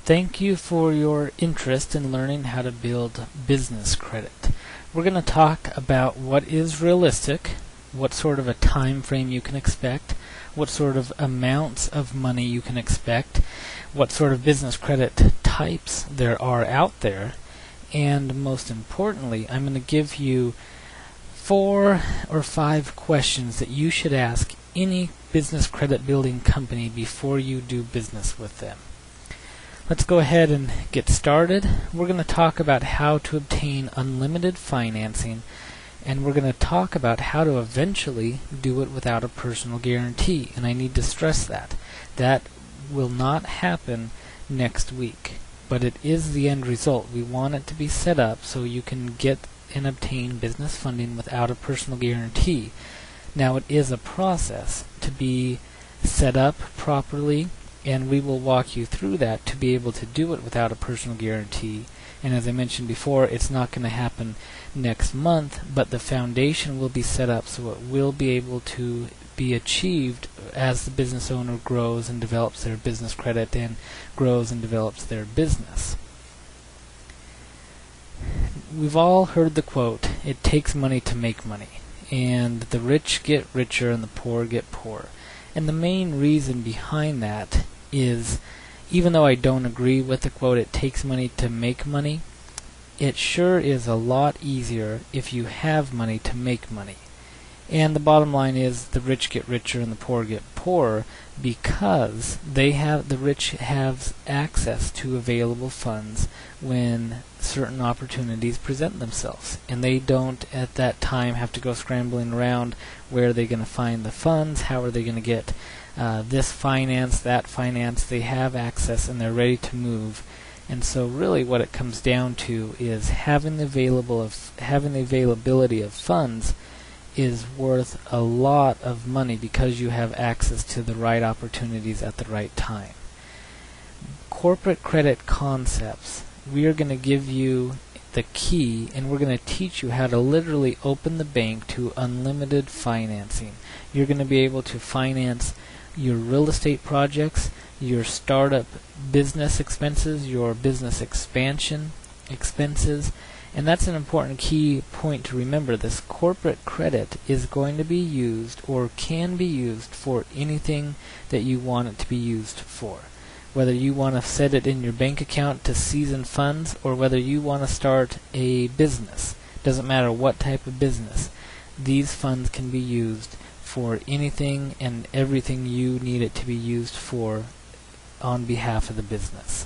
Thank you for your interest in learning how to build business credit. We're going to talk about what is realistic, what sort of a time frame you can expect, what sort of amounts of money you can expect, what sort of business credit types there are out there, and most importantly, I'm going to give you 4 or 5 questions that you should ask any business credit building company before you do business with them. Let's go ahead and get started. We're going to talk about how to obtain unlimited financing, and we're going to talk about how to eventually do it without a personal guarantee. And I need to stress that. That will not happen next week, but it is the end result. We want it to be set up so you can get and obtain business funding without a personal guarantee. Now, it is a process to be set up properly, and we will walk you through that to be able to do it without a personal guarantee. And as I mentioned before, it's not going to happen next month, but the foundation will be set up so it will be able to be achieved as the business owner grows and develops their business credit and grows and develops their business. We've all heard the quote, "It takes money to make money," and the rich get richer and the poor get poorer. And the main reason behind that is, even though I don't agree with the quote, "It takes money to make money," it sure is a lot easier if you have money to make money. And the bottom line is, the rich get richer and the poor get poorer because the rich have access to available funds when certain opportunities present themselves, and they don't at that time have to go scrambling around where are they going to find the funds, how are they going to get this finance, that finance. They have access and they're ready to move. And so really what it comes down to is having the availability of funds is worth a lot of money because you have access to the right opportunities at the right time. Corporate credit concepts. We are going to give you the key, and we're going to teach you how to literally open the bank to unlimited financing. You're going to be able to finance your real estate projects, your startup business expenses, your business expansion expenses. And that's an important key point to remember. This corporate credit is going to be used or can be used for anything that you want it to be used for. Whether you want to set it in your bank account to season funds or whether you want to start a business. Doesn't matter what type of business. These funds can be used for anything and everything you need it to be used for on behalf of the business.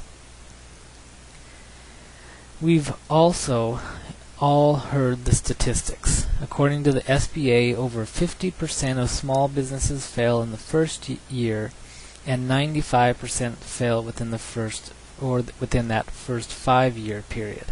We've also all heard the statistics. According to the SBA, over 50% of small businesses fail in the first year, and 95% fail within that first 5-year period.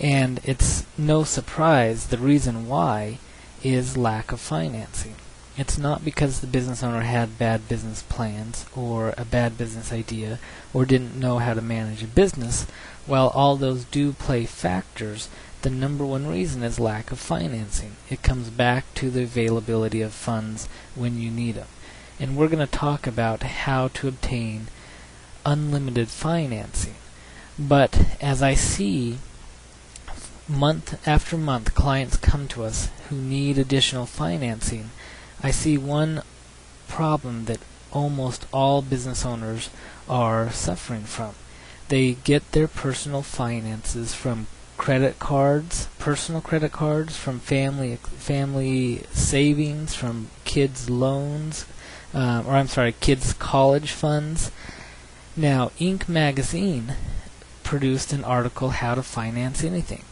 And it's no surprise the reason why is lack of financing. It's not because the business owner had bad business plans or a bad business idea or didn't know how to manage a business. While all those do play factors, the number one reason is lack of financing. It comes back to the availability of funds when you need them. And we're going to talk about how to obtain unlimited financing. But as I see month after month clients come to us who need additional financing, I see one problem that almost all business owners are suffering from. They get their personal finances from credit cards, personal credit cards, from family savings, from kids' loans, kids' college funds. Now, Inc. magazine produced an article, How to Finance Anything.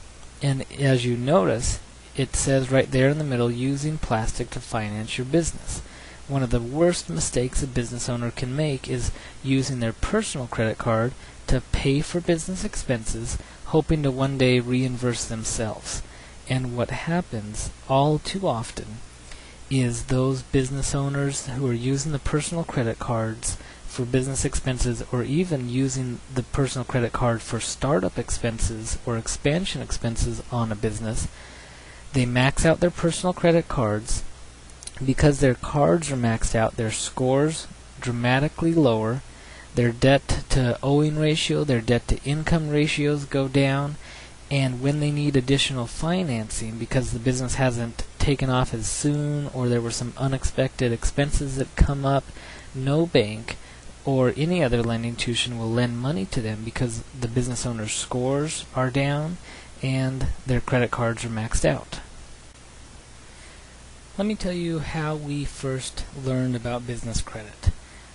And as you notice, it says right there in the middle, using plastic to finance your business. One of the worst mistakes a business owner can make is using their personal credit card to pay for business expenses, hoping to one day reimburse themselves. And what happens all too often is those business owners who are using the personal credit cards for business expenses, or even using the personal credit card for startup expenses or expansion expenses on a business, they max out their personal credit cards. Because their cards are maxed out, their scores dramatically lower. their debt to owing ratio, their debt to income ratios go down, and when they need additional financing because the business hasn't taken off as soon or there were some unexpected expenses that come up, no bank or any other lending institution will lend money to them because the business owner's scores are down and their credit cards are maxed out. Let me tell you how we first learned about business credit.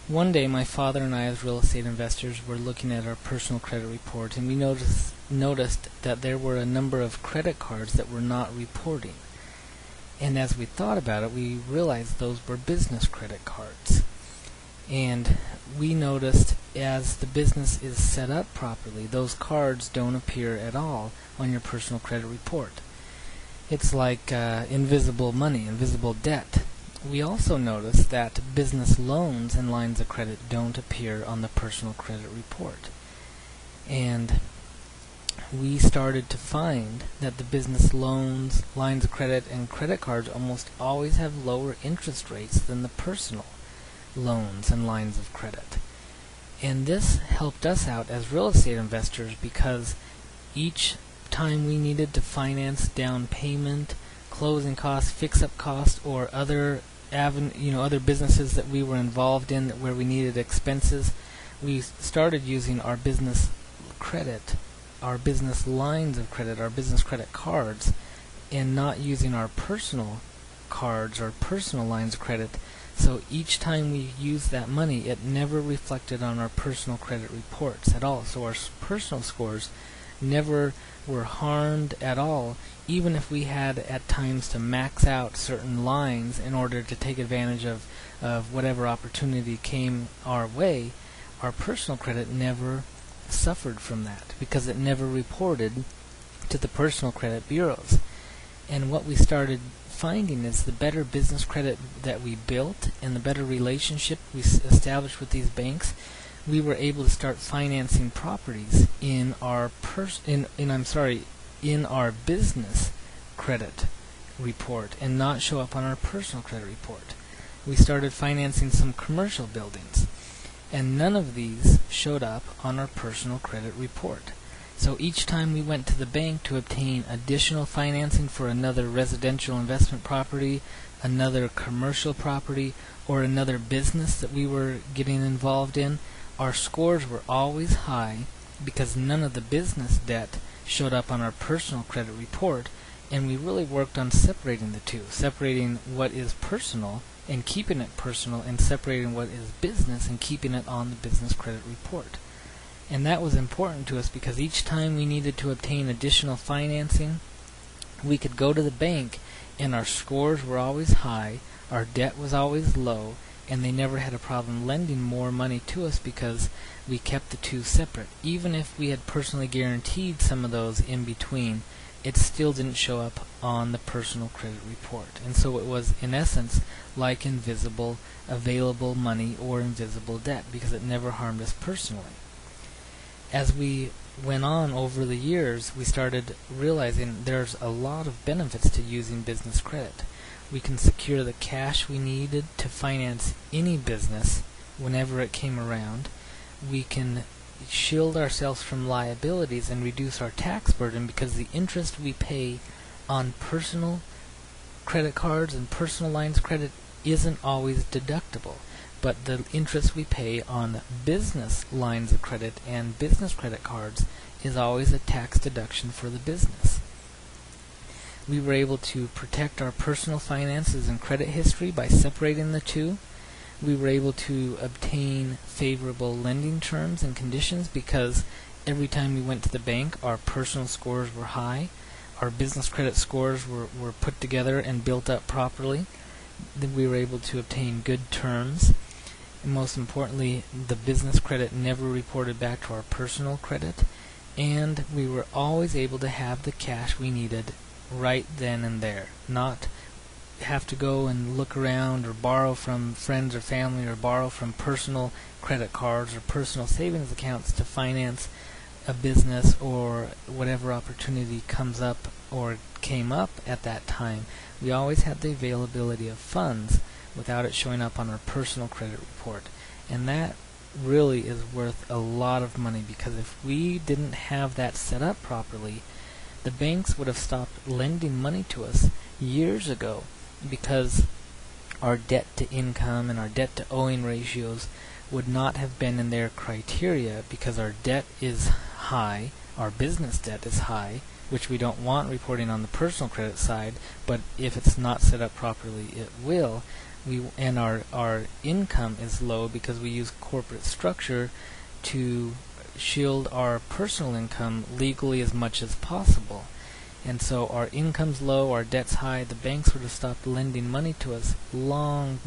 One day my father and I as real estate investors were looking at our personal credit report, and we noticed that there were a number of credit cards that were not reporting. And as we thought about it, we realized those were business credit cards. And we noticed as the business is set up properly, those cards don't appear at all on your personal credit report. It's like invisible money, invisible debt. We also noticed that business loans and lines of credit don't appear on the personal credit report. And we started to find that the business loans, lines of credit, and credit cards almost always have lower interest rates than the personal loans and lines of credit. And this helped us out as real estate investors because each time we needed to finance down payment, closing costs, fix-up costs, or other businesses that we were involved in where we needed expenses, we started using our business credit, our business lines of credit, our business credit cards, and not using our personal cards or personal lines of credit. So each time we used that money, it never reflected on our personal credit reports at all. So our personal scores never were harmed at all, even if we had at times to max out certain lines in order to take advantage of whatever opportunity came our way. Our personal credit never suffered from that because it never reported to the personal credit bureaus. And what we started finding is the better business credit that we built and the better relationship we established with these banks, we were able to start financing properties in our in our business credit report and not show up on our personal credit report. We started financing some commercial buildings, and none of these showed up on our personal credit report. So each time we went to the bank to obtain additional financing for another residential investment property, another commercial property, or another business that we were getting involved in, our scores were always high because none of the business debt showed up on our personal credit report, and we really worked on separating the two, separating what is personal and keeping it personal, and separating what is business and keeping it on the business credit report. And that was important to us because each time we needed to obtain additional financing, we could go to the bank and our scores were always high, our debt was always low, and they never had a problem lending more money to us because we kept the two separate. Even if we had personally guaranteed some of those in between, it still didn't show up on the personal credit report. And so it was, in essence, like invisible available money or invisible debt because it never harmed us personally. As we went on over the years, we started realizing there's a lot of benefits to using business credit. We can secure the cash we needed to finance any business whenever it came around. We can shield ourselves from liabilities and reduce our tax burden because the interest we pay on personal credit cards and personal lines of credit isn't always deductible. But the interest we pay on business lines of credit and business credit cards is always a tax deduction for the business. We were able to protect our personal finances and credit history by separating the two. We were able to obtain favorable lending terms and conditions because every time we went to the bank, our personal scores were high. Our business credit scores were put together and built up properly. Then we were able to obtain good terms. And most importantly, the business credit never reported back to our personal credit, and we were always able to have the cash we needed right then and there, not have to go and look around or borrow from friends or family or borrow from personal credit cards or personal savings accounts to finance a business or whatever opportunity comes up or came up at that time. We always had the availability of funds without it showing up on our personal credit report. And that really is worth a lot of money, because if we didn't have that set up properly, the banks would have stopped lending money to us years ago, because our debt to income and our debt to owing ratios would not have been in their criteria, because our debt is high, our business debt is high, which we don't want reporting on the personal credit side, but if it's not set up properly, it will. And our income is low because we use corporate structure to shield our personal income legally as much as possible. And so our income's low, our debt's high. The banks would have stopped lending money to us long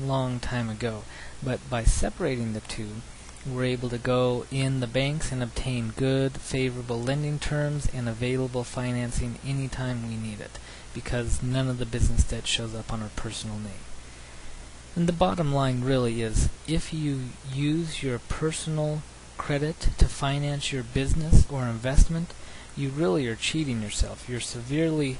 time ago. But by separating the two, we're able to go in the banks and obtain good, favorable lending terms and available financing anytime we need it, because none of the business debt shows up on our personal name. And the bottom line really is, if you use your personal credit to finance your business or investment, you really are cheating yourself. You're severely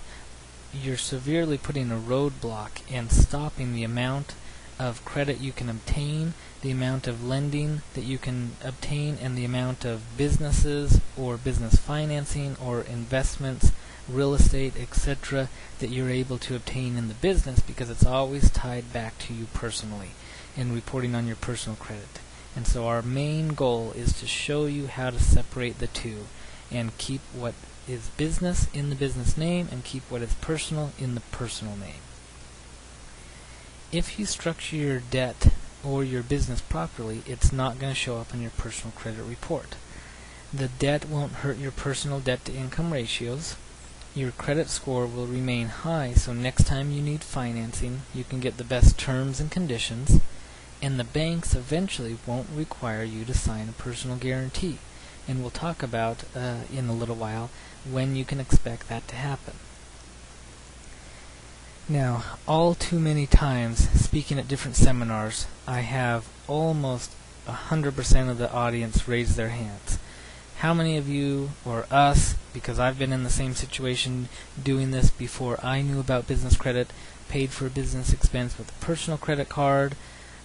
putting a roadblock and stopping the amount of credit you can obtain, the amount of lending that you can obtain, and the amount of businesses or business financing or investments, real estate, etc., that you're able to obtain in the business, because it's always tied back to you personally and reporting on your personal credit. And so our main goal is to show you how to separate the two and keep what is business in the business name and keep what is personal in the personal name. If you structure your debt or your business properly, it's not going to show up on your personal credit report. The debt won't hurt your personal debt to income ratios. Your credit score will remain high, so next time you need financing, you can get the best terms and conditions, and the banks eventually won't require you to sign a personal guarantee. And we'll talk about in a little while when you can expect that to happen. Now, all too many times, speaking at different seminars, I have almost 100% of the audience raise their hands. How many of you, or us, because I've been in the same situation doing this before I knew about business credit, paid for a business expense with a personal credit card,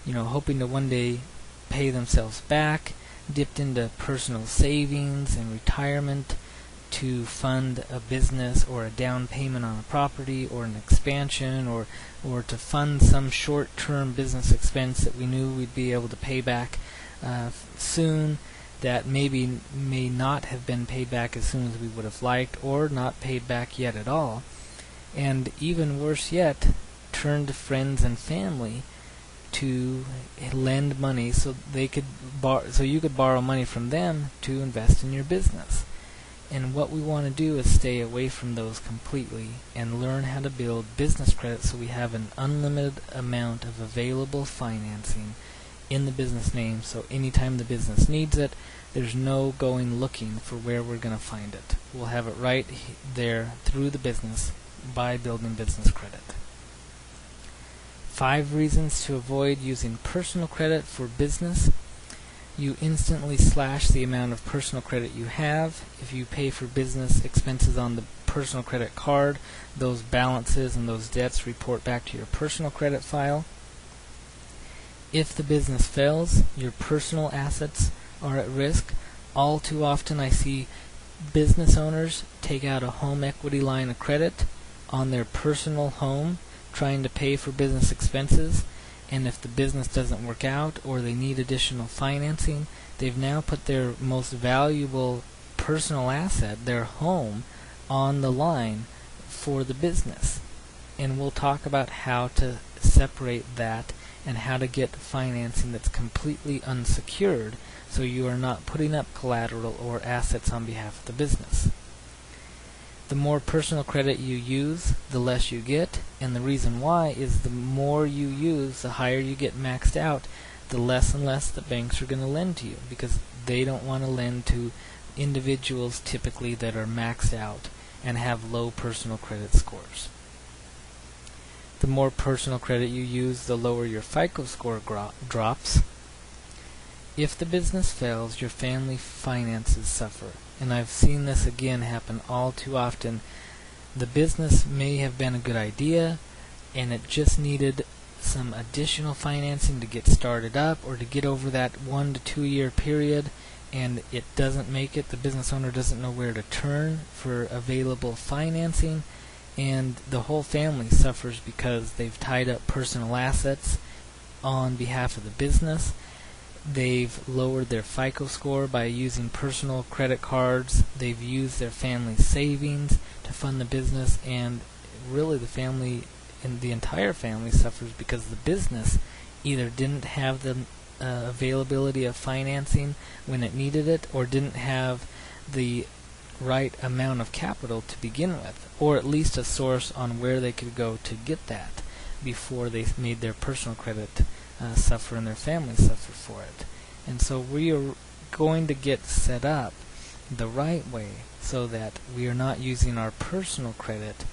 hoping to one day pay themselves back, dipped into personal savings and retirement to fund a business or a down payment on a property or an expansion, or to fund some short-term business expense that we knew we'd be able to pay back soon, that maybe may not have been paid back as soon as we would have liked, or not paid back yet at all. And even worse yet, turn to friends and family to lend money so they could so you could borrow money from them to invest in your business. And what we want to do is stay away from those completely and learn how to build business credit so we have an unlimited amount of available financing in the business name, so anytime the business needs it, there's no going looking for where we're going to find it. We'll have it right there through the business by building business credit. 5 reasons to avoid using personal credit for business. You instantly slash the amount of personal credit you have. If you pay for business expenses on the personal credit card, those balances and those debts report back to your personal credit file. If the business fails, your personal assets are at risk. All too often I see business owners take out a home equity line of credit on their personal home trying to pay for business expenses, and if the business doesn't work out or they need additional financing, they've now put their most valuable personal asset, their home, on the line for the business. And we'll talk about how to separate that and how to get financing that's completely unsecured, so you are not putting up collateral or assets on behalf of the business. The more personal credit you use, the less you get, and the reason why is the more you use, the higher you get maxed out, the less and less the banks are going to lend to you, because they don't want to lend to individuals typically that are maxed out and have low personal credit scores. The more personal credit you use, the lower your FICO score drops. If the business fails, your family finances suffer. And I've seen this again happen all too often. The business may have been a good idea, and it just needed some additional financing to get started up or to get over that 1 to 2 year period, and it doesn't make it, the business owner doesn't know where to turn for available financing, and the whole family suffers because they've tied up personal assets on behalf of the business. They've lowered their FICO score by using personal credit cards. They've used their family savings to fund the business, and really the family, and the entire family, suffers because the business either didn't have the availability of financing when it needed it, or didn't have the right amount of capital to begin with, or at least a source on where they could go to get that before they made their personal credit suffer and their family suffer for it. And so we are going to get set up the right way so that we are not using our personal credit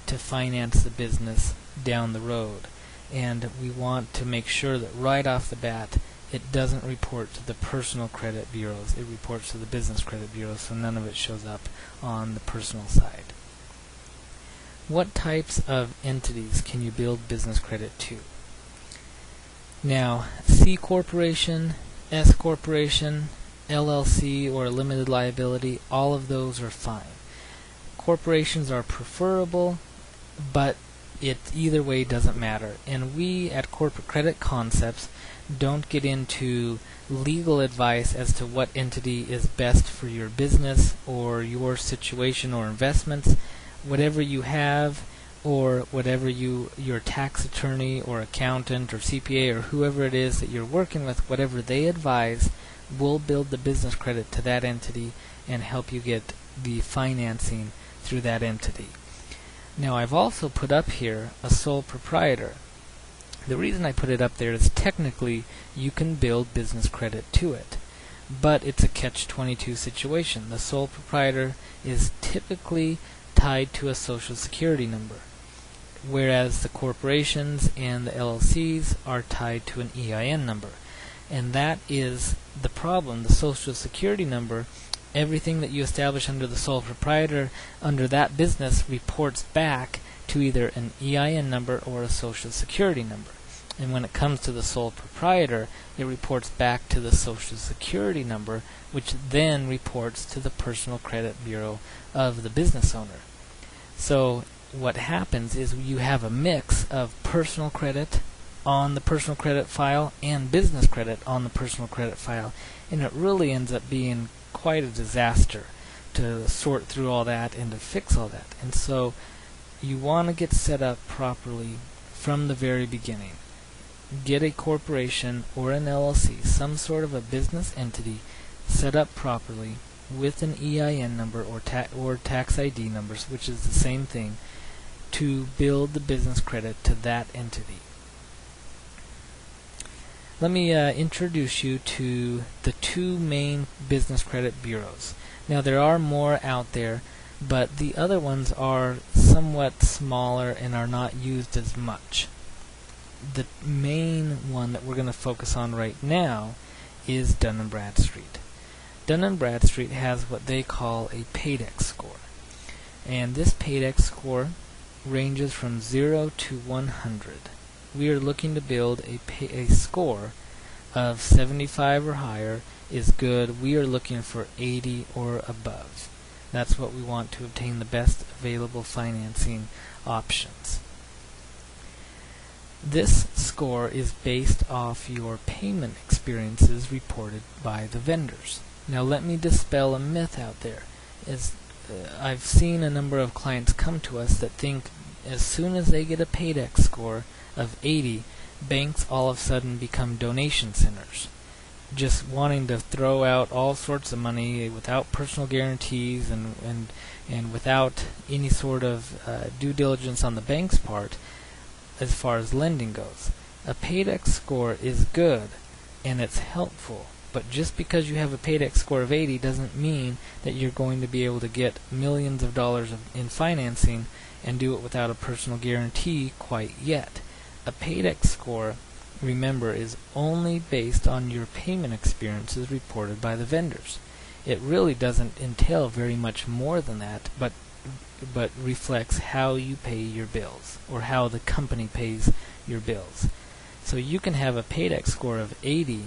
to finance the business down the road. And we want to make sure that right off the bat it doesn't report to the personal credit bureaus, it reports to the business credit bureaus, so none of it shows up on the personal side. What types of entities can you build business credit to? Now, C corporation, S corporation, LLC, or limited liability, all of those are fine. Corporations are preferable, but it either way doesn't matter. And we at Corporate Credit Concepts don't get into legal advice as to what entity is best for your business or your situation or investments. Whatever you have, or whatever your tax attorney or accountant or CPA or whoever it is that you're working with, whatever they advise, will build the business credit to that entity and help you get the financing through that entity. Now, I've also put up here a sole proprietor. The reason I put it up there is technically you can build business credit to it, but it's a catch-22 situation. The sole proprietor is typically tied to a social security number, whereas the corporations and the LLCs are tied to an EIN number. And that is the problem. The social security number, everything that you establish under the sole proprietor under that business reports back to either an EIN number or a social security number. And when it comes to the sole proprietor, it reports back to the social security number, which then reports to the personal credit bureau of the business owner. So what happens is you have a mix of personal credit on the personal credit file and business credit on the personal credit file, and it really ends up being quite a disaster to sort through all that and to fix all that. And so you want to get set up properly from the very beginning. Get a corporation or an LLC, some sort of a business entity, set up properly with an EIN number or tax ID numbers, which is the same thing, to build the business credit to that entity. Let me introduce you to the two main business credit bureaus. Now, there are more out there, but the other ones are somewhat smaller and are not used as much. The main one that we're going to focus on right now is Dun & Bradstreet. Dun & Bradstreet has what they call a Paydex score. And this Paydex score ranges from 0 to 100. We are looking to build a score of 75 or higher is good. We are looking for 80 or above. That's what we want to obtain the best available financing options. This score is based off your payment experiences reported by the vendors. Now, let me dispel a myth out there. I've seen a number of clients come to us that think as soon as they get a Paydex score of 80, banks all of a sudden become donation centers, just wanting to throw out all sorts of money without personal guarantees and without any sort of due diligence on the bank's part as far as lending goes. A Paydex score is good and it's helpful, but just because you have a Paydex score of 80 doesn't mean that you're going to be able to get millions of dollars in financing and do it without a personal guarantee quite yet. A Paydex score, remember, is only based on your payment experiences reported by the vendors. It really doesn't entail very much more than that, but reflects how you pay your bills, or how the company pays your bills. So you can have a paydex score of 80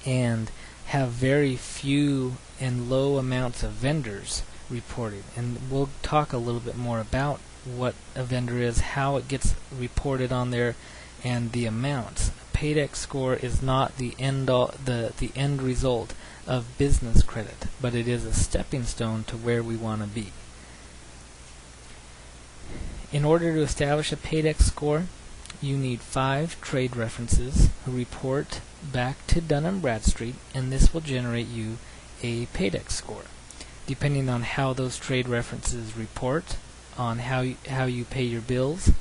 and have very few and low amounts of vendors reported. And we'll talk a little bit more about what a vendor is, how it gets reported on there, and the amounts. Paydex score is not the end result of business credit, but it is a stepping stone to where we want to be. In order to establish a paydex score, you need 5 trade references who report back to Dun & Bradstreet, and this will generate you a paydex score. Depending on how those trade references report, on how you pay your bills,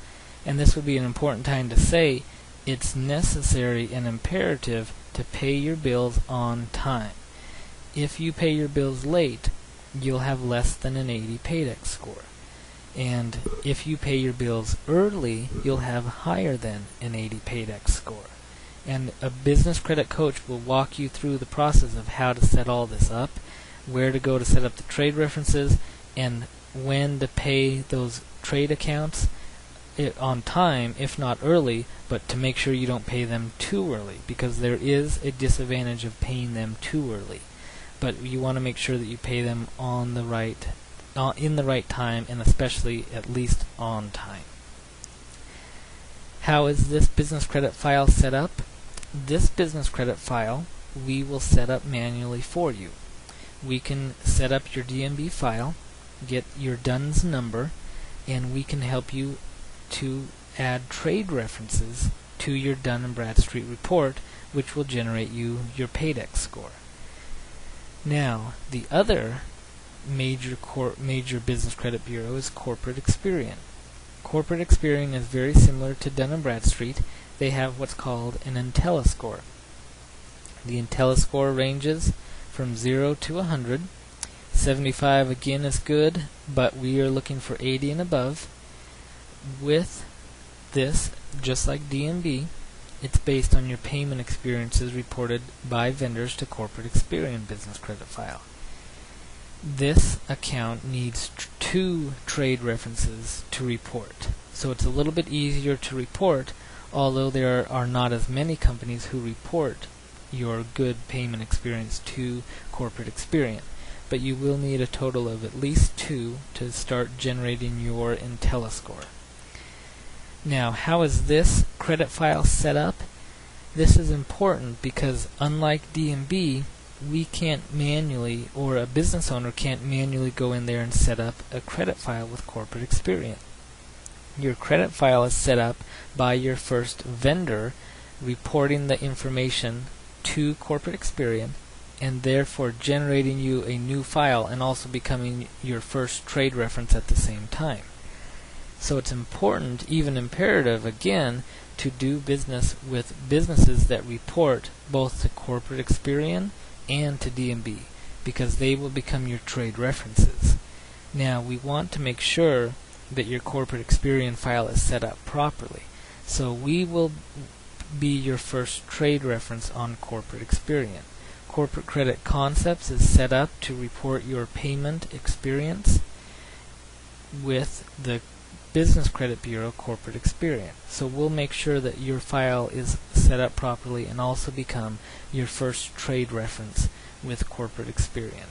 and this would be an important time to say, it's necessary and imperative to pay your bills on time. If you pay your bills late, you'll have less than an 80 paydex score. And if you pay your bills early, you'll have higher than an 80 paydex score. And a business credit coach will walk you through the process of how to set all this up, where to go to set up the trade references, and when to pay those trade accounts on time, if not early, but to make sure you don't pay them too early, because there is a disadvantage of paying them too early. But you want to make sure that you pay them in the right time, and especially at least on time. How is this business credit file set up? This business credit file we will set up manually for you. We can set up your DMB file, get your DUNS number, and we can help you to add trade references to your Dun & Bradstreet report, which will generate you your paydex score. Now, the other major business credit bureau is Corporate Experian. Corporate Experian is very similar to Dun & Bradstreet. They have what's called an IntelliScore. The IntelliScore ranges from 0 to 100. 75 again is good, but we are looking for 80 and above. With this, just like DMB, it's based on your payment experiences reported by vendors to Corporate Experian business credit file. This account needs 2 trade references to report. So it's a little bit easier to report, although there are not as many companies who report your good payment experience to Corporate Experian. But you will need a total of at least 2 to start generating your IntelliScore. Now, how is this credit file set up? This is important because unlike DMB, we can't manually, or a business owner can't manually go in there and set up a credit file with Corporate Experian. Your credit file is set up by your first vendor reporting the information to Corporate Experian, and therefore generating you a new file and also becoming your first trade reference at the same time. So it's important, even imperative again, to do business with businesses that report both to Corporate Experian and to DMB, because they will become your trade references. Now, we want to make sure that your Corporate Experian file is set up properly. So we will be your first trade reference on Corporate Experian. Corporate Credit Concepts is set up to report your payment experience with the Business Credit Bureau Corporate Experian. So we'll make sure that your file is set up properly and also become your first trade reference with Corporate Experian.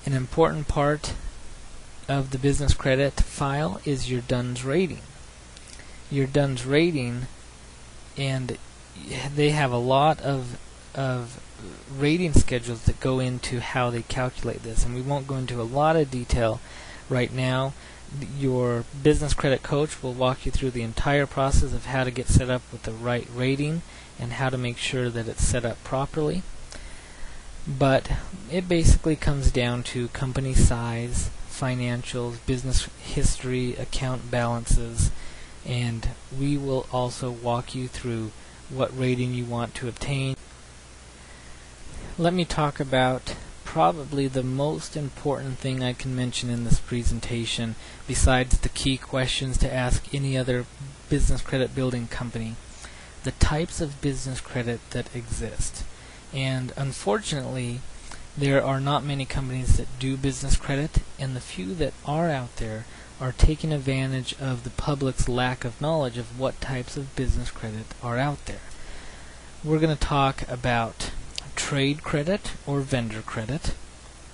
An important part of the business credit file is your DUNS rating. Your DUNS rating, and they have a lot of rating schedules that go into how they calculate this, and we won't go into a lot of detail right now. Your business credit coach will walk you through the entire process of how to get set up with the right rating and how to make sure that it's set up properly. But it basically comes down to company size, financials, business history, account balances, and we will also walk you through what rating you want to obtain. Let me talk about probably the most important thing I can mention in this presentation, besides the key questions to ask any other business credit building company: the types of business credit that exist. And unfortunately, There are not many companies that do business credit, and the few that are out there are taking advantage of the public's lack of knowledge of what types of business credit are out there. We're going to talk about trade credit or vendor credit,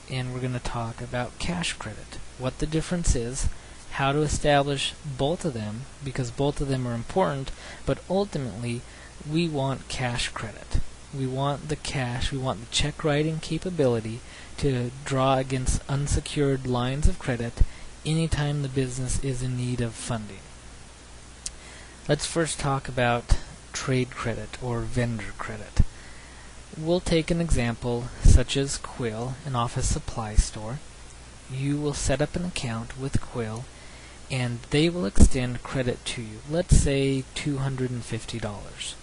and we're going to talk about cash credit, what the difference is, how to establish both of them, because both of them are important, but ultimately we want cash credit. We want the cash, we want the check writing capability to draw against unsecured lines of credit anytime the business is in need of funding. Let's first talk about trade credit or vendor credit. We'll take an example such as Quill, an office supply store. You will set up an account with Quill and they will extend credit to you. Let's say $250.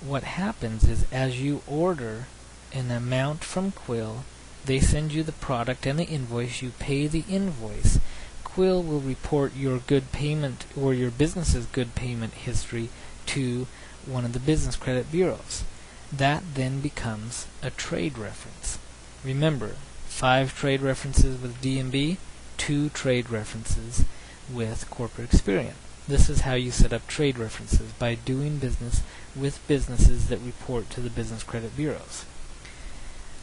What happens is, as you order an amount from Quill, they send you the product and the invoice, you pay the invoice. Quill will report your good payment or your business's good payment history to one of the business credit bureaus. That then becomes a trade reference. Remember, 5 trade references with D&B, 2 trade references with corporate Experian. This is how you set up trade references, by doing business with businesses that report to the business credit bureaus.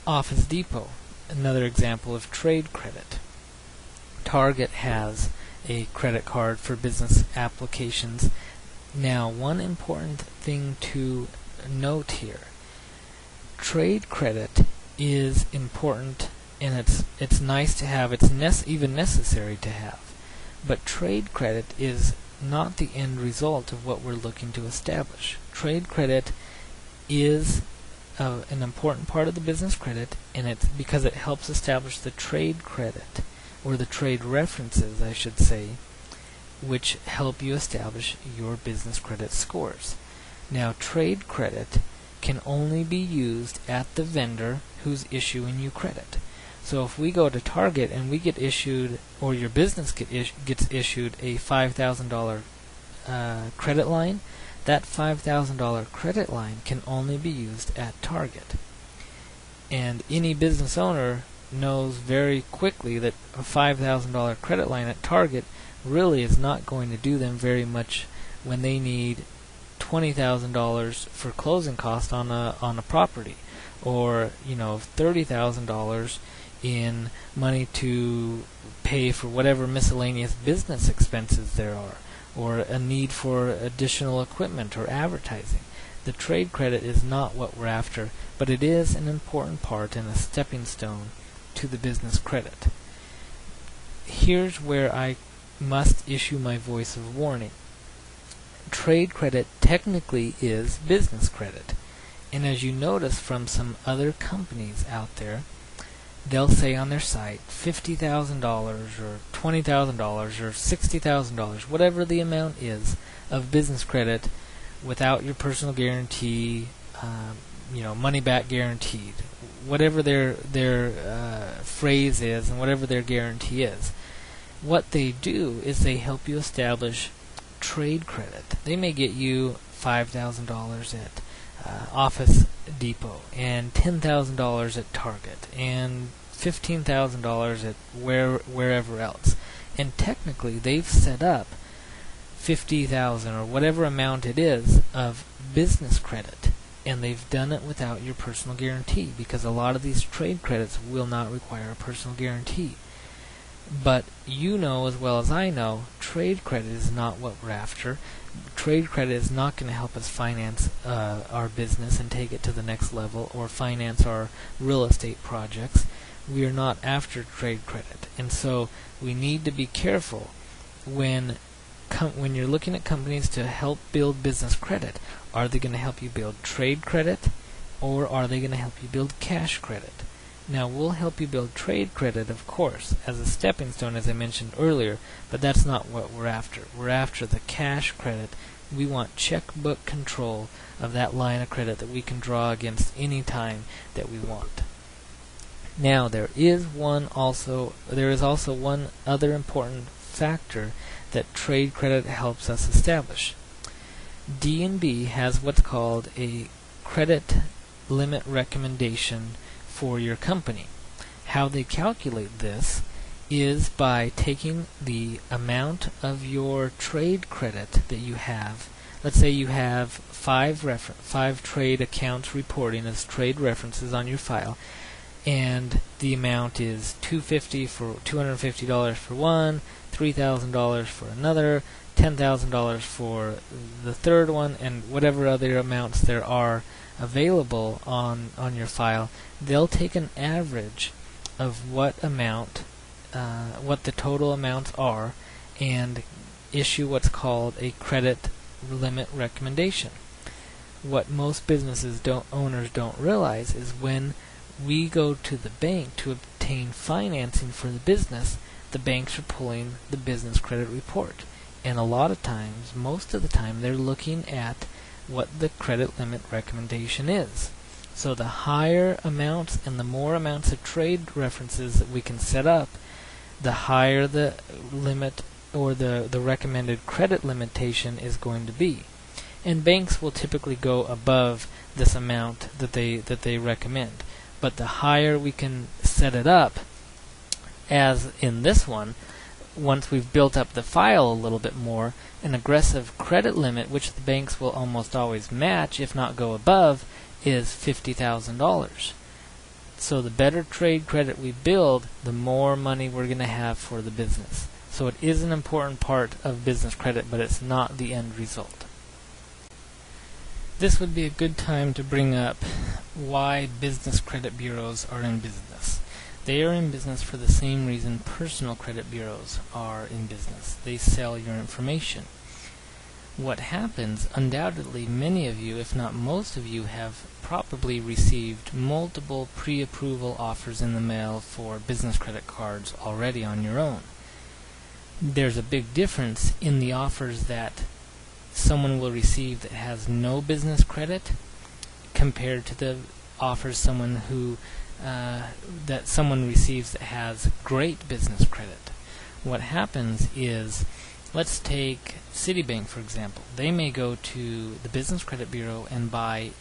Office Depot, another example of trade credit. Target has a credit card for business applications. Now, one important thing to note here, trade credit is important, and it's nice to have, it's even necessary to have. But trade credit is not the end result of what we're looking to establish. Trade credit is an important part of the business credit, and it's because it helps establish the trade credit, or the trade references, I should say, which help you establish your business credit scores. Now, trade credit can only be used at the vendor who's issuing you credit. So if we go to Target and we get issued, or your business gets issued a $5,000 credit line, that $5,000 credit line can only be used at Target. And any business owner knows very quickly that a $5,000 credit line at Target really is not going to do them very much when they need $20,000 for closing costs on a property, or $30,000 in money to pay for whatever miscellaneous business expenses there are, or a need for additional equipment or advertising. The trade credit is not what we're after, but it is an important part and a stepping stone to the business credit. Here's where I must issue my voice of warning. Trade credit technically is business credit, and as you notice from some other companies out there, they'll say on their site $50,000 or $20,000 or $60,000, whatever the amount is of business credit, without your personal guarantee, money back guaranteed, whatever their phrase is and whatever their guarantee is. What they do is they help you establish trade credit. They may get you $5,000 at Office Depot, and $10,000 at Target, and $15,000 at wherever else. And technically, they've set up $50,000 or whatever amount it is of business credit, and they've done it without your personal guarantee, because a lot of these trade credits will not require a personal guarantee. But you know as well as I know, trade credit is not what we're after. Trade credit is not going to help us finance our business and take it to the next level, or finance our real estate projects. We are not after trade credit, and so we need to be careful when you're looking at companies to help build business credit. Are they going to help you build trade credit, or are they going to help you build cash credit? Now, we'll help you build trade credit, of course, as a stepping stone, as I mentioned earlier, but that's not what we're after. We're after the cash credit. We want checkbook control of that line of credit that we can draw against any time that we want. Now, there is also one other important factor that trade credit helps us establish. D&B has what's called a credit limit recommendation for your company. How they calculate this is by taking the amount of your trade credit that you have. Let's say you have five trade accounts reporting as trade references on your file, and the amount is $250 for one, $3,000 for another, $10,000 for the third one, and whatever other amounts there are available on your file. They'll take an average of what the total amounts are, and issue what's called a credit limit recommendation. What most owners don't realize is when we go to the bank to obtain financing for the business, the banks are pulling the business credit report. And a lot of times, most of the time, they're looking at what the credit limit recommendation is. So the higher amounts and the more amounts of trade references that we can set up, the higher the limit or the recommended credit limitation is going to be. And banks will typically go above this amount that they recommend. But the higher we can set it up, as in this one, once we've built up the file a little bit more, an aggressive credit limit, which the banks will almost always match, if not go above, is $50,000. So the better trade credit we build, the more money we're going to have for the business. So it is an important part of business credit, but it's not the end result. This would be a good time to bring up why business credit bureaus are in business. They are in business for the same reason personal credit bureaus are in business. They sell your information. What happens, undoubtedly many of you, if not most of you, have probably received multiple pre-approval offers in the mail for business credit cards already on your own. There's a big difference in the offers that someone will receive that has no business credit compared to the offers that someone receives that has great business credit. What happens is, let's take Citibank for example. They may go to the Business Credit Bureau and buy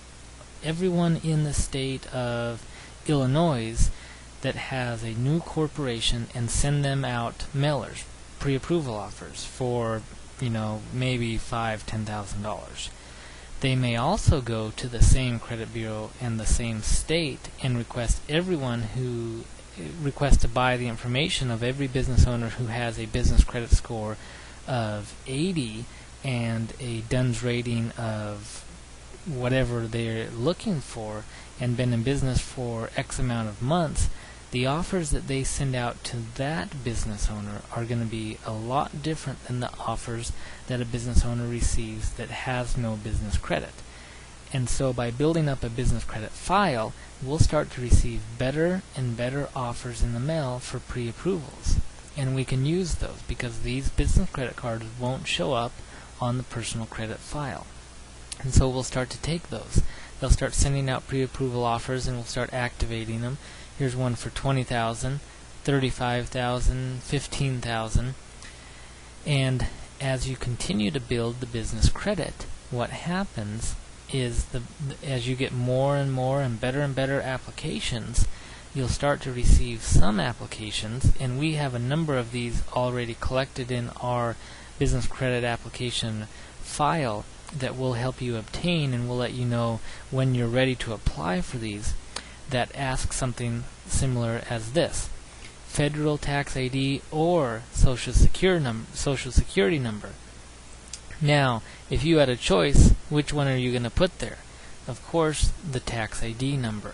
everyone in the state of Illinois that has a new corporation and send them out mailers, pre-approval offers for maybe $5,000-$10,000. They may also go to the same credit bureau in the same state and request to buy the information of every business owner who has a business credit score of 80 and a DUNS rating of whatever they're looking for and been in business for X amount of months. The offers that they send out to that business owner are going to be a lot different than the offers that a business owner receives that has no business credit. And so by building up a business credit file, we'll start to receive better and better offers in the mail for pre-approvals. And we can use those because these business credit cards won't show up on the personal credit file. And so we'll start to take those. They'll start sending out pre-approval offers and we'll start activating them. Here's one for $20,000, $35,000, $15,000. And as you continue to build the business credit, what happens is as you get more and more and better applications, you'll start to receive some applications, and we have a number of these already collected in our business credit application file that will help you obtain, and we'll let you know when you're ready to apply for these, that ask something similar as this: federal tax ID or social security number. Now, if you had a choice, which one are you going to put there? Of course, the tax ID number.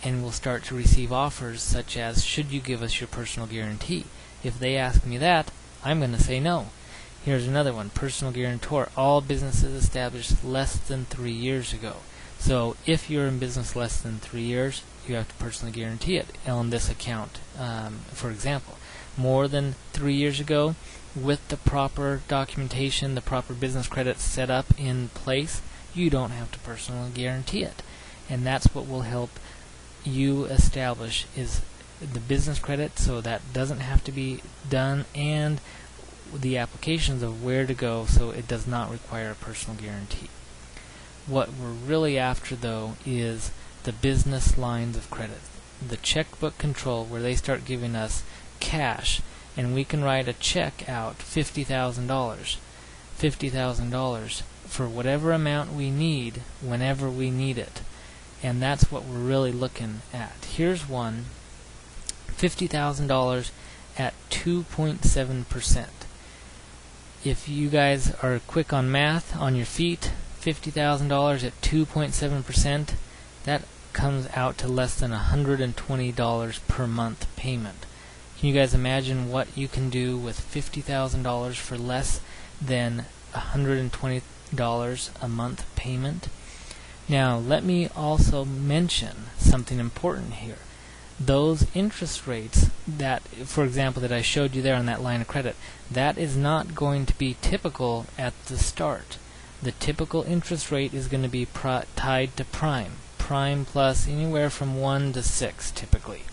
And we'll start to receive offers such as, should you give us your personal guarantee? If they ask me that, I'm going to say no. Here's another one: personal guarantor, all businesses established less than 3 years ago. So if you're in business less than 3 years, you have to personally guarantee it on this account. For example, more than 3 years ago, with the proper documentation, the proper business credit set up in place, you don't have to personally guarantee it. And that's what will help you establish is the business credit, so that doesn't have to be done, and the applications of where to go so it does not require a personal guarantee. What we're really after, though, is the business lines of credit. the checkbook control where they start giving us cash, and we can write a check out $50,000 for whatever amount we need whenever we need it. And that's what we're really looking at. Here's one, $50,000 at 2.7%. If you guys are quick on math, on your feet, $50,000 at 2.7%, that comes out to less than $120 per month payment. Can you guys imagine what you can do with $50,000 for less than $120 a month payment? Now, let me also mention something important here. Those interest rates that, for example, that I showed you there on that line of credit, that is not going to be typical at the start. The typical interest rate is going to be tied to prime plus anywhere from 1 to 6 typically.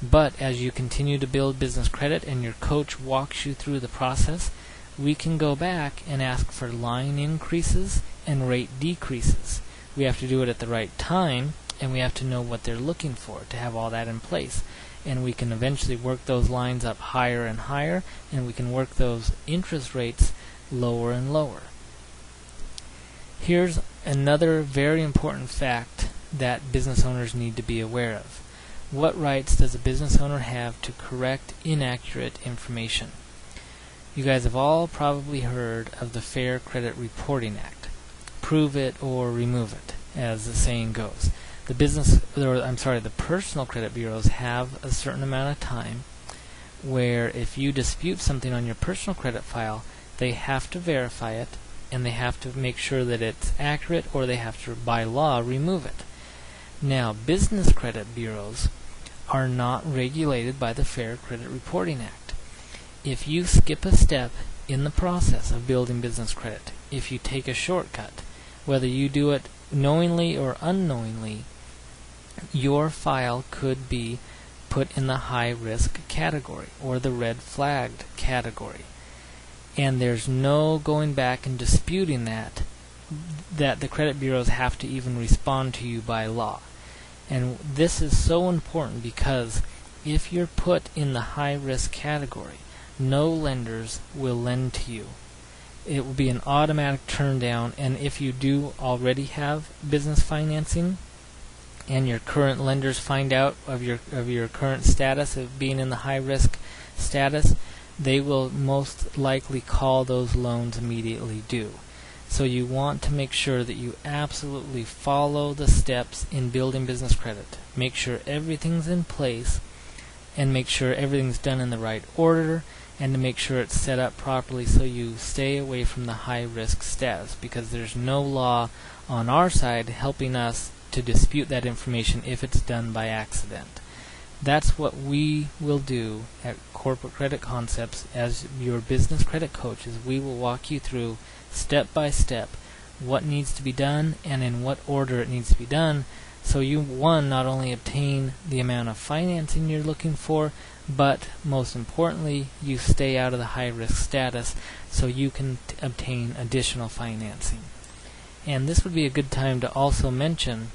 But as you continue to build business credit and your coach walks you through the process, we can go back and ask for line increases and rate decreases. We have to do it at the right time, and we have to know what they're looking for to have all that in place. And we can eventually work those lines up higher and higher, and we can work those interest rates lower and lower. Here's another very important fact that business owners need to be aware of. What rights does a business owner have to correct inaccurate information? You guys have all probably heard of the Fair Credit Reporting Act. Prove it or remove it, as the saying goes. The personal credit bureaus have a certain amount of time where if you dispute something on your personal credit file, they have to verify it, and they have to make sure that it's accurate, or they have to, by law, remove it. Now, business credit bureaus are not regulated by the Fair Credit Reporting Act. If you skip a step in the process of building business credit, if you take a shortcut, whether you do it knowingly or unknowingly, your file could be put in the high risk category or the red flagged category. And there's no going back and disputing that the credit bureaus have to even respond to you by law. And this is so important because if you're put in the high risk category, no lenders will lend to you. It will be an automatic turn down, and if you do already have business financing and your current lenders find out of your current status of being in the high risk status, they will most likely call those loans immediately due. So you want to make sure that you absolutely follow the steps in building business credit. Make sure everything's in place, and make sure everything's done in the right order, and to make sure it's set up properly so you stay away from the high risk status, because there's no law on our side helping us to dispute that information if it's done by accident. That's what we will do at Corporate Credit Concepts as your business credit coaches. We will walk you through step by step what needs to be done and in what order it needs to be done, so you, one, not only obtain the amount of financing you're looking for, but most importantly, you stay out of the high risk status so you can obtain additional financing. And this would be a good time to also mention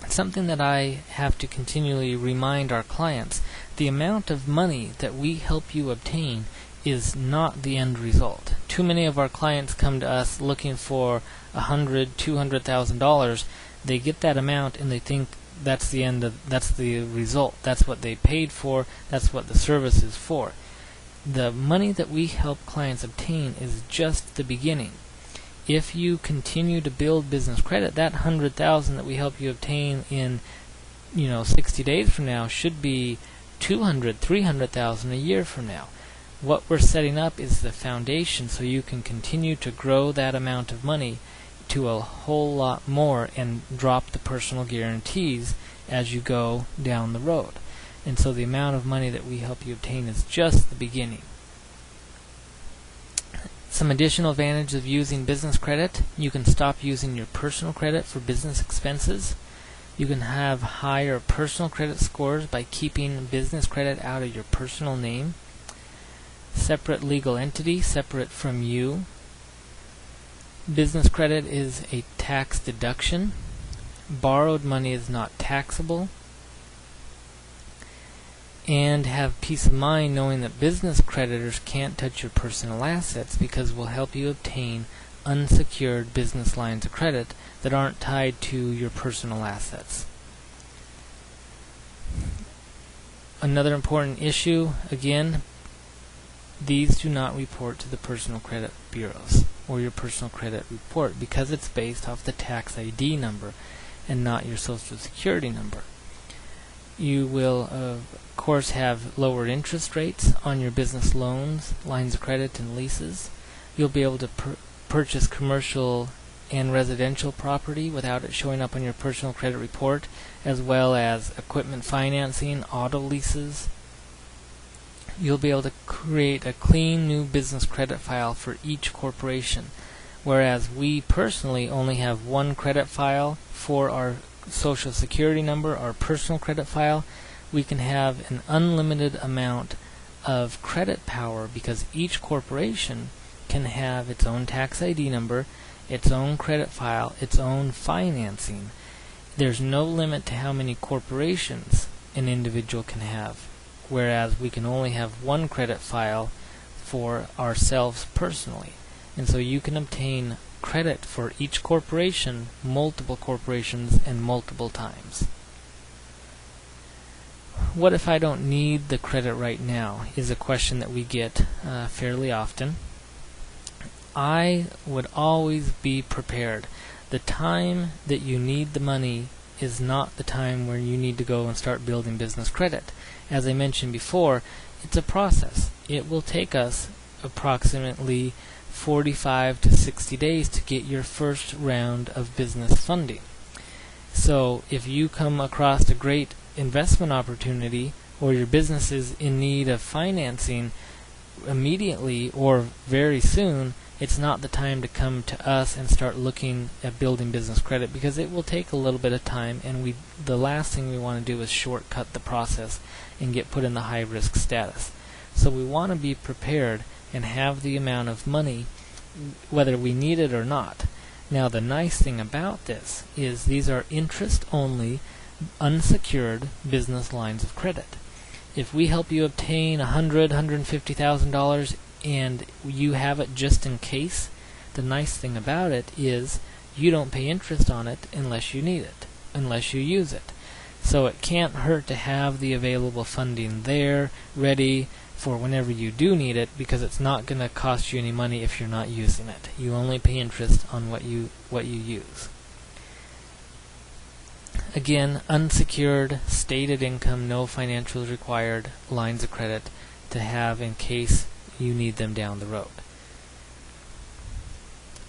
something that I have to continually remind our clients. The amount of money that we help you obtain is not the end result. Too many of our clients come to us looking for $100,000, $200,000. They get that amount and they think that's the result. That's what they paid for. That's what the service is for. The money that we help clients obtain is just the beginning. If you continue to build business credit, that $100,000 that we help you obtain in 60 days from now should be $200,000, $300,000 a year from now. What we're setting up is the foundation so you can continue to grow that amount of money to a whole lot more and drop the personal guarantees as you go down the road. And so the amount of money that we help you obtain is just the beginning. Some additional advantage of using business credit: you can stop using your personal credit for business expenses. You can have higher personal credit scores by keeping business credit out of your personal name. Separate legal entity, separate from you. Business credit is a tax deduction. Borrowed money is not taxable. and have peace of mind knowing that business creditors can't touch your personal assets, because we'll help you obtain unsecured business lines of credit that aren't tied to your personal assets. Another important issue, again, these do not report to the personal credit bureaus or your personal credit report, because it's based off the tax ID number and not your social security number. You will, of course, have lower interest rates on your business loans, lines of credit, and leases. You'll be able to purchase commercial and residential property without it showing up on your personal credit report, as well as equipment financing, auto leases. You'll be able to create a clean new business credit file for each corporation, whereas we personally only have one credit file for our social security number, our personal credit file. We can have an unlimited amount of credit power because each corporation can have its own tax ID number, its own credit file, its own financing. There's no limit to how many corporations an individual can have, whereas we can only have one credit file for ourselves personally. And so you can obtain credit for each corporation, multiple corporations, and multiple times. What if I don't need the credit right now, is a question that we get fairly often. I would always be prepared. The time that you need the money is not the time where you need to go and start building business credit. As I mentioned before, it's a process. It will take us approximately 45 to 60 days to get your first round of business funding. So if you come across a great investment opportunity, or your business is in need of financing immediately or very soon, it's not the time to come to us and start looking at building business credit, because it will take a little bit of time, and the last thing we want to do is shortcut the process and get put in the high risk status. So we want to be prepared and have the amount of money whether we need it or not. Now the nice thing about this is these are interest only, unsecured business lines of credit. If we help you obtain $150,000 and you have it just in case, the nice thing about it is you don't pay interest on it unless you need it, unless you use it. So it can't hurt to have the available funding there, ready for whenever you do need it, because it's not going to cost you any money if you're not using it. You only pay interest on what you use. Again, unsecured, stated income, no financials required, lines of credit to have in case you need them down the road.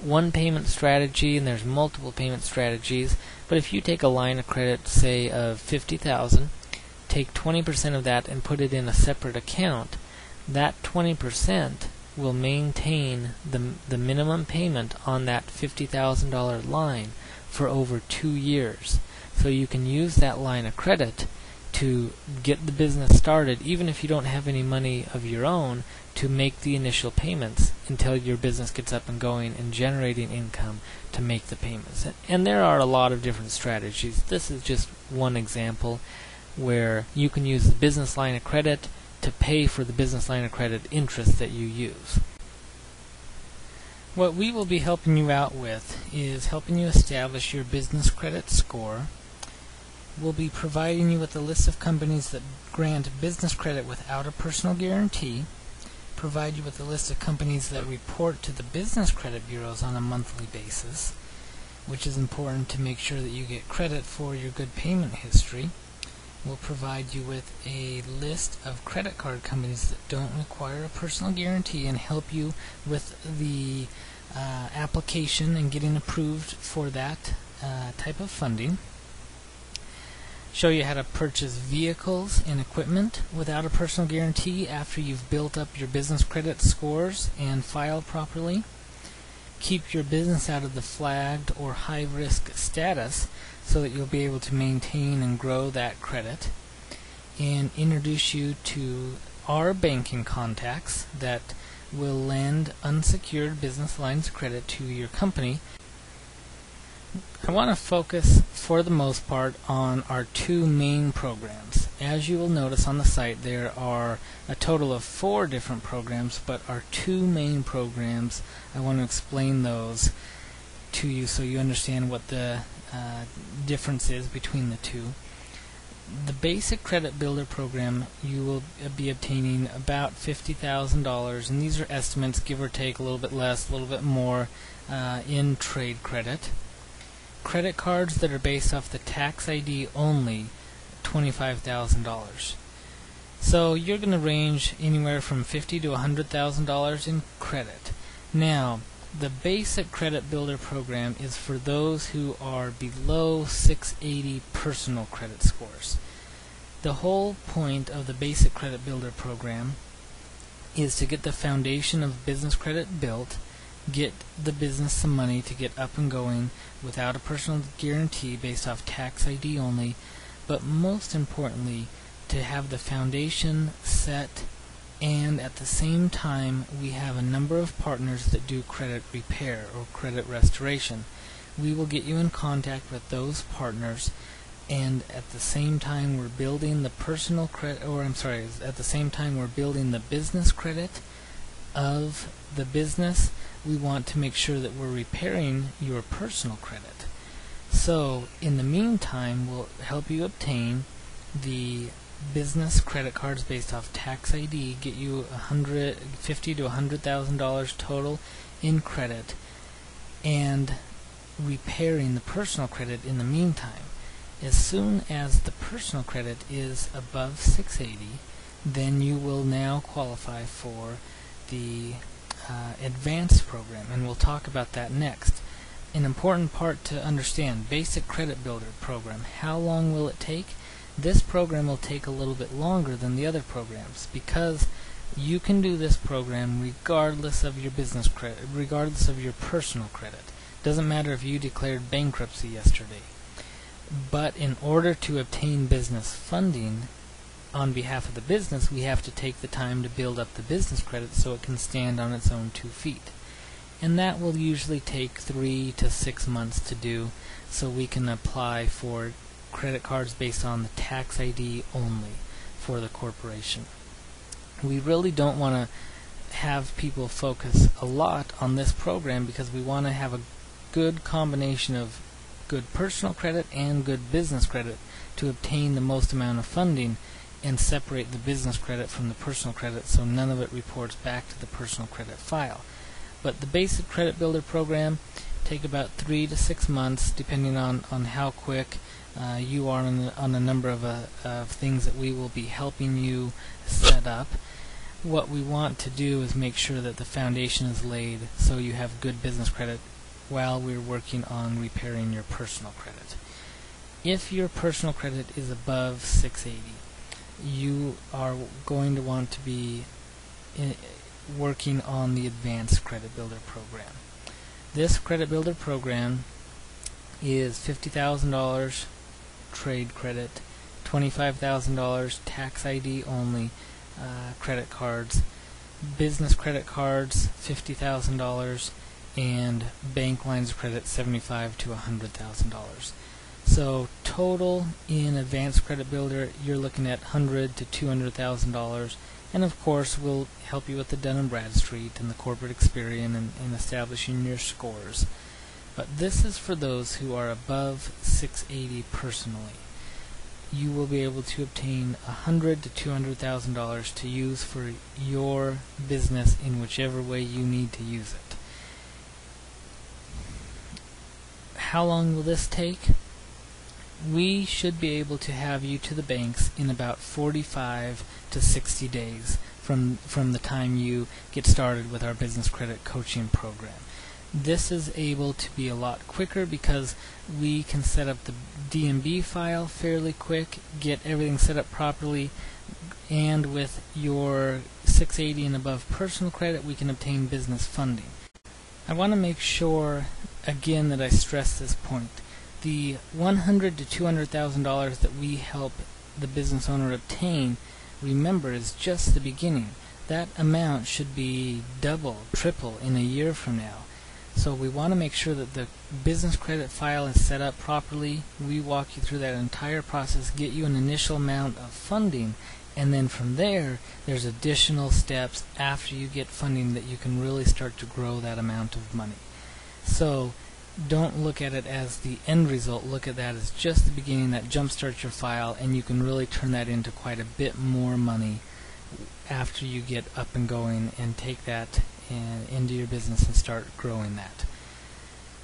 One payment strategy, and there's multiple payment strategies, but if you take a line of credit, say of $50,000, take 20% of that and put it in a separate account, that 20% will maintain the minimum payment on that $50,000 line for over 2 years. So you can use that line of credit to get the business started, even if you don't have any money of your own, to make the initial payments until your business gets up and going and generating income to make the payments. And there are a lot of different strategies. This is just one example where you can use the business line of credit to pay for the business line of credit interest that you use. What we will be helping you out with is helping you establish your business credit score. We'll be providing you with a list of companies that grant business credit without a personal guarantee, provide you with a list of companies that report to the business credit bureaus on a monthly basis, which is important to make sure that you get credit for your good payment history. We'll provide you with a list of credit card companies that don't require a personal guarantee and help you with the application and getting approved for that type of funding. Show you how to purchase vehicles and equipment without a personal guarantee after you've built up your business credit scores and filed properly. Keep your business out of the flagged or high risk status so that you'll be able to maintain and grow that credit. And introduce you to our banking contacts that will lend unsecured business lines of credit to your company. I want to focus for the most part on our two main programs. As you will notice on the site, there are a total of 4 different programs, but our 2 main programs, I want to explain those to you so you understand what the difference is between the two. The basic credit builder program, you will be obtaining about $50,000, and these are estimates, give or take, a little bit less, a little bit more in trade credit. Credit cards that are based off the tax ID only, $25,000. So you're going to range anywhere from $50,000 to $100,000 in credit. Now, the basic credit builder program is for those who are below 680 personal credit scores. The whole point of the basic credit builder program is to get the foundation of business credit built, get the business some money to get up and going without a personal guarantee based off tax ID only, but most importantly, to have the foundation set, and at the same time we have a number of partners that do credit repair or credit restoration. We will get you in contact with those partners, and at the same time we're building the personal credit, at the same time we're building the business credit of the business. We want to make sure that we're repairing your personal credit. So in the meantime, we'll help you obtain the business credit cards based off tax ID, get you $50,000 to $100,000 total in credit, and repairing the personal credit in the meantime. As soon as the personal credit is above 680, then you will now qualify for the advanced program, and we'll talk about that next. An important part to understand, basic credit builder program, how long will it take? This program will take a little bit longer than the other programs because you can do this program regardless of your business credit, regardless of your personal credit. Doesn't matter if you declared bankruptcy yesterday. But in order to obtain business funding on behalf of the business, we have to take the time to build up the business credit so it can stand on its own 2 feet. And that will usually take 3 to 6 months to do, so we can apply for credit cards based on the tax ID only for the corporation. We really don't want to have people focus a lot on this program because we want to have a good combination of good personal credit and good business credit to obtain the most amount of funding and separate the business credit from the personal credit so none of it reports back to the personal credit file. But the basic credit builder program take about 3 to 6 months depending on how quick you are on a number of things that we will be helping you set up. What we want to do is make sure that the foundation is laid so you have good business credit while we're working on repairing your personal credit. If your personal credit is above 680, you are going to want to be working on the advanced credit builder program. This credit builder program is $50,000 trade credit, $25,000 tax ID only credit cards, business credit cards $50,000, and bank lines of credit $75,000 to $100,000. So total in advanced credit builder, you're looking at $100,000 to $200,000, and of course we'll help you with the Dun & Bradstreet and the corporate Experian and establishing your scores. But this is for those who are above 680 personally. You will be able to obtain $100,000 to $200,000 to use for your business in whichever way you need to use it. How long will this take? We should be able to have you to the banks in about 45 to 60 days from the time you get started with our business credit coaching program. This is able to be a lot quicker because we can set up the DMB file fairly quick, get everything set up properly, and with your 680 and above personal credit, we can obtain business funding. I want to make sure again that I stress this point. The $100,000 to $200,000 that we help the business owner obtain, remember, is just the beginning. That amount should be double, triple in a year from now. So we want to make sure that the business credit file is set up properly. We walk you through that entire process, get you an initial amount of funding, and then from there, there's additional steps after you get funding that you can really start to grow that amount of money. So don't look at it as the end result. Look at that as just the beginning that jumpstarts your file, and you can really turn that into quite a bit more money after you get up and going and take that into your business and start growing that.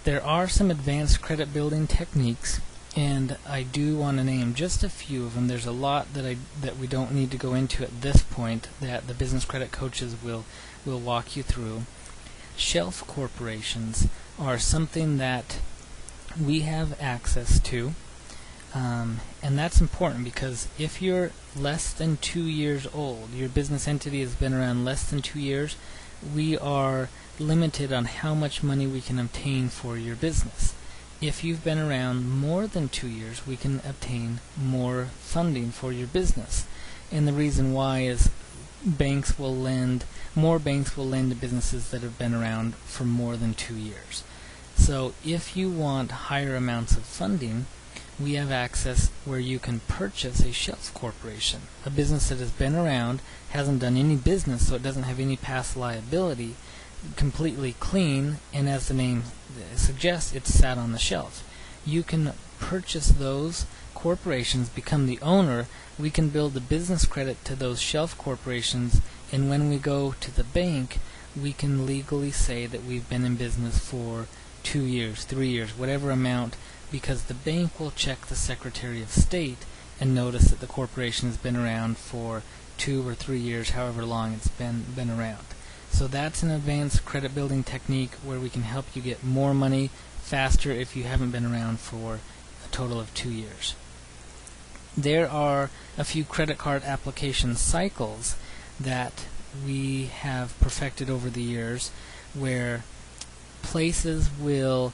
There are some advanced credit building techniques, and I do want to name just a few of them. There's a lot that we don't need to go into at this point that the business credit coaches will walk you through. Shelf corporations are something that we have access to, and that's important because if you're less than 2 years old, your business entity has been around less than 2 years, we are limited on how much money we can obtain for your business. If you've been around more than 2 years, we can obtain more funding for your business. And the reason why is more banks will lend to businesses that have been around for more than 2 years. So if you want higher amounts of funding, we have access where you can purchase a shelf corporation, a business that has been around, hasn't done any business, so it doesn't have any past liability, completely clean, and as the name suggests, it's sat on the shelf. You can purchase those corporations, become the owner. We can build the business credit to those shelf corporations, and when we go to the bank, we can legally say that we've been in business for 2 years, 3 years, whatever amount, because the bank will check the Secretary of State and notice that the corporation has been around for 2 or 3 years, however long it's been around. So that's an advanced credit building technique where we can help you get more money faster if you haven't been around for a total of 2 years. There are a few credit card application cycles that we have perfected over the years where places will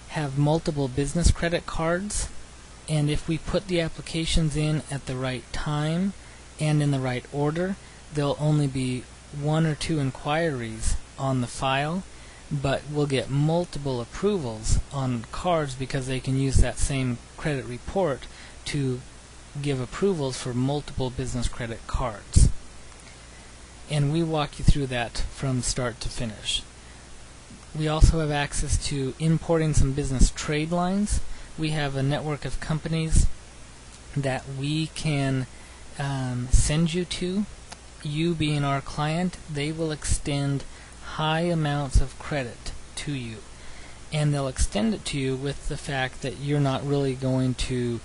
have multiple business credit cards, and if we put the applications in at the right time and in the right order, there'll only be 1 or 2 inquiries on the file, but we'll get multiple approvals on cards because they can use that same credit report to give approvals for multiple business credit cards. And we walk you through that from start to finish. We also have access to importing some business trade lines. We have a network of companies that we can send you to. You being our client, they will extend high amounts of credit to you. And they'll extend it to you with the fact that you're not really going to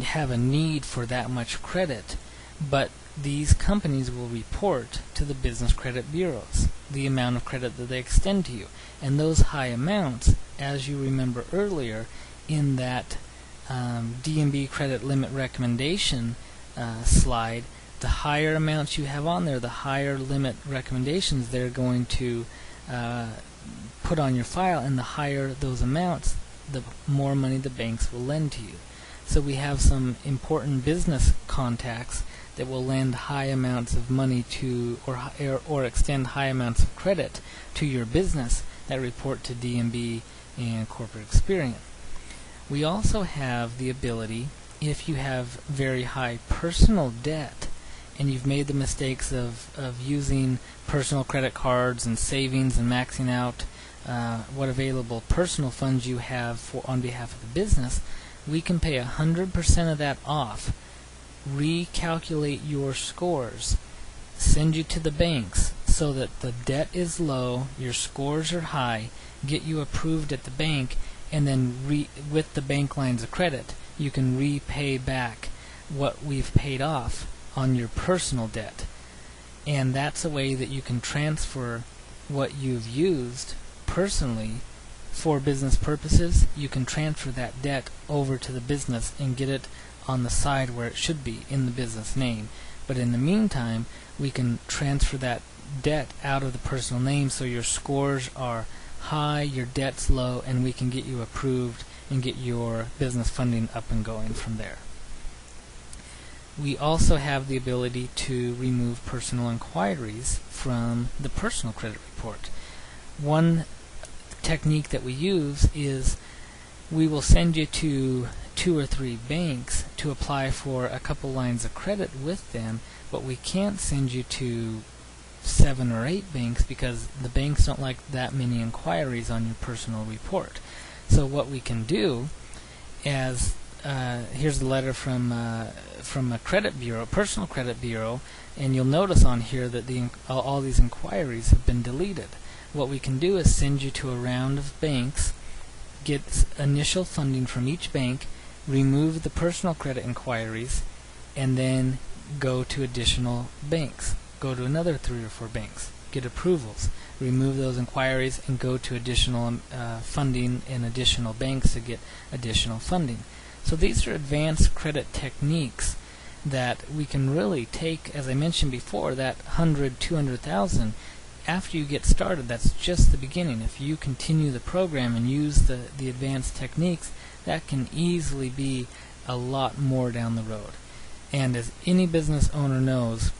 have a need for that much credit, but these companies will report to the business credit bureaus the amount of credit that they extend to you. And those high amounts, as you remember earlier in that D&B credit limit recommendation slide, the higher amounts you have on there, the higher limit recommendations they're going to put on your file, and the higher those amounts, the more money the banks will lend to you. So we have some important business contacts that will lend high amounts of money to or extend high amounts of credit to your business that report to D&B and Corporate Experian. We also have the ability, if you have very high personal debt and you've made the mistakes of using personal credit cards and savings and maxing out what available personal funds you have on behalf of the business, we can pay 100% of that off, recalculate your scores, send you to the banks so that the debt is low, your scores are high, get you approved at the bank, and then with the bank lines of credit, you can repay back what we've paid off on your personal debt. And that's a way that you can transfer what you've used personally for business purposes. You can transfer that debt over to the business and get it on the side where it should be in the business name. But in the meantime, we can transfer that debt out of the personal name so your scores are high, your debt's low, and we can get you approved and get your business funding up and going from there. We also have the ability to remove personal inquiries from the personal credit report. One technique that we use is we will send you to 2 or 3 banks to apply for a couple lines of credit with them, but we can't send you to 7 or 8 banks because the banks don't like that many inquiries on your personal report. So what we can do is, here's a letter from a credit bureau, personal credit bureau, and you'll notice on here that all these inquiries have been deleted. What we can do is send you to a round of banks, get initial funding from each bank, remove the personal credit inquiries, and then go to additional banks. Go to another 3 or 4 banks, get approvals, remove those inquiries, and go to additional funding in additional banks to get additional funding. So these are advanced credit techniques that we can really take, as I mentioned before, that 100, 200,000. After you get started, that's just the beginning. If you continue the program and use the advanced techniques, that can easily be a lot more down the road. And as any business owner knows,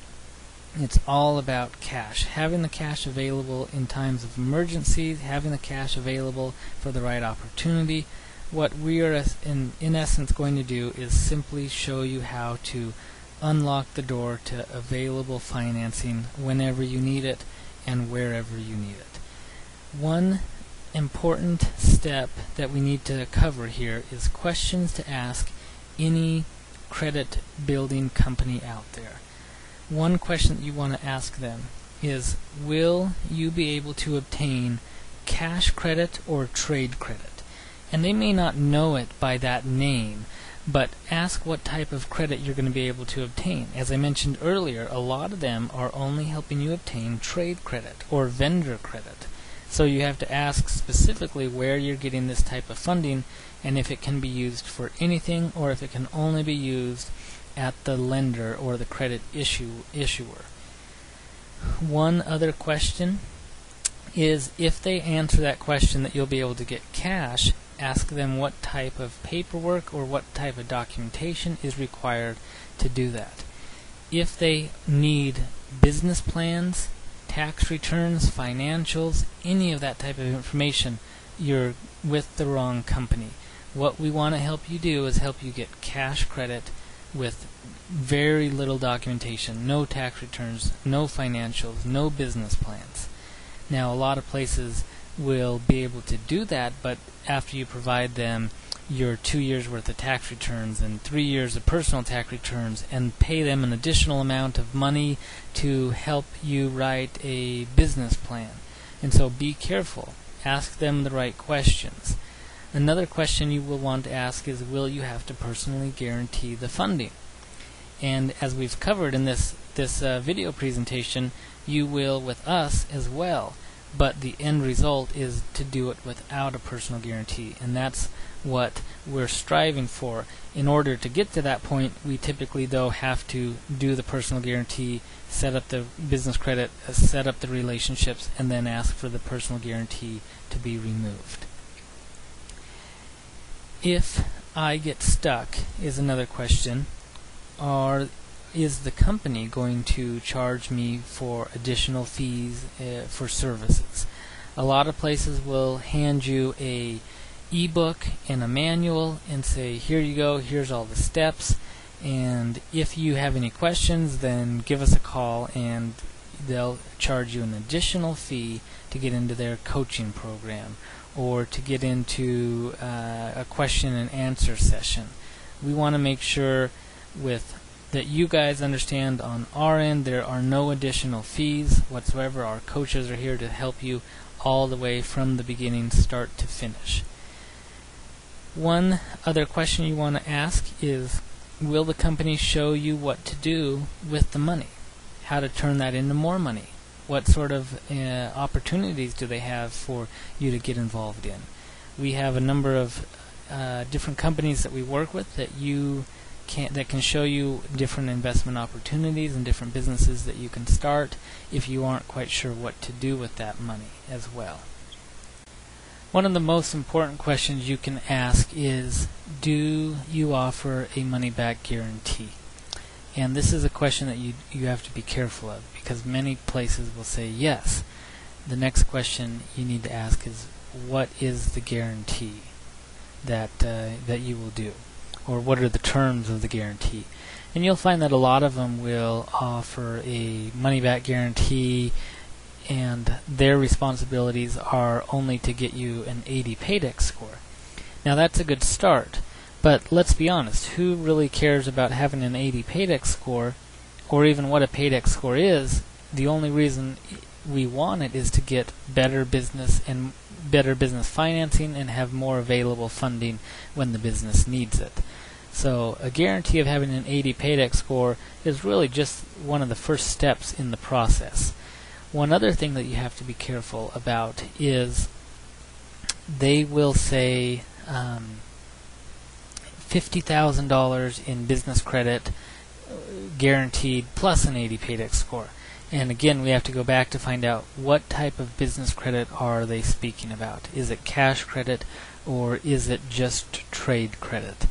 it's all about cash. Having the cash available in times of emergency, having the cash available for the right opportunity. What we are in essence going to do is simply show you how to unlock the door to available financing whenever you need it and wherever you need it. One important step that we need to cover here is questions to ask any credit building company out there. One question that you want to ask them is, will you be able to obtain cash credit or trade credit? And they may not know it by that name, but ask what type of credit you're going to be able to obtain. As I mentioned earlier, a lot of them are only helping you obtain trade credit or vendor credit. So you have to ask specifically where you're getting this type of funding and if it can be used for anything or if it can only be used at the lender or the credit issuer. One other question is, if they answer that question that you'll be able to get cash, ask them what type of paperwork or what type of documentation is required to do that. If they need business plans, tax returns, financials, any of that type of information, you're with the wrong company. What we want to help you do is help you get cash credit with very little documentation, no tax returns, no financials, no business plans. Now, a lot of places will be able to do that, but after you provide them your 2 years worth of tax returns and 3 years of personal tax returns and pay them an additional amount of money to help you write a business plan. And so be careful. Ask them the right questions. Another question you will want to ask is, will you have to personally guarantee the funding? And as we've covered in this video presentation, you will with us as well. But the end result is to do it without a personal guarantee, and that's what we're striving for. In order to get to that point, we typically, though, have to do the personal guarantee, set up the business credit, set up the relationships, and then ask for the personal guarantee to be removed. If I get stuck is another question. Is the company going to charge me for additional fees for services? A lot of places will hand you a ebook and a manual and say, here you go, here's all the steps, and if you have any questions, then give us a call and they'll charge you an additional fee to get into their coaching program or to get into a question and answer session. We want to make sure that you guys understand on our end there are no additional fees whatsoever. Our coaches are here to help you all the way from the beginning, start to finish. One other question you want to ask is, will the company show you what to do with the money? How to turn that into more money? What sort of opportunities do they have for you to get involved in? We have a number of different companies that we work with that can show you different investment opportunities and different businesses that you can start if you aren't quite sure what to do with that money as well. One of the most important questions you can ask is, do you offer a money-back guarantee? And this is a question that you have to be careful of, because many places will say yes. The next question you need to ask is, what is the guarantee that you will do, or what are the terms of the guarantee. And you'll find that a lot of them will offer a money-back guarantee, and their responsibilities are only to get you an 80 Paydex score. Now that's a good start, but let's be honest, who really cares about having an 80 Paydex score, or even what a Paydex score is? The only reason we want it is to get better business financing and have more available funding when the business needs it. So a guarantee of having an 80 Paydex score is really just one of the first steps in the process. One other thing that you have to be careful about is they will say $50,000 in business credit guaranteed plus an 80 Paydex score. And again, we have to go back to find out what type of business credit are they speaking about. Is it cash credit, or is it just trade credit?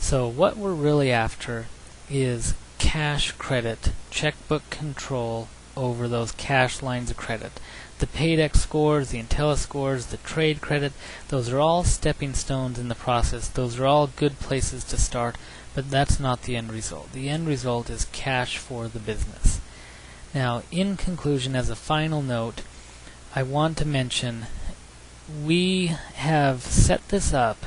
So what we're really after is cash credit, checkbook control over those cash lines of credit. The Paydex scores, the IntelliScores, the trade credit, those are all stepping stones in the process. Those are all good places to start, but that's not the end result. The end result is cash for the business. Now, in conclusion, as a final note, I want to mention we have set this up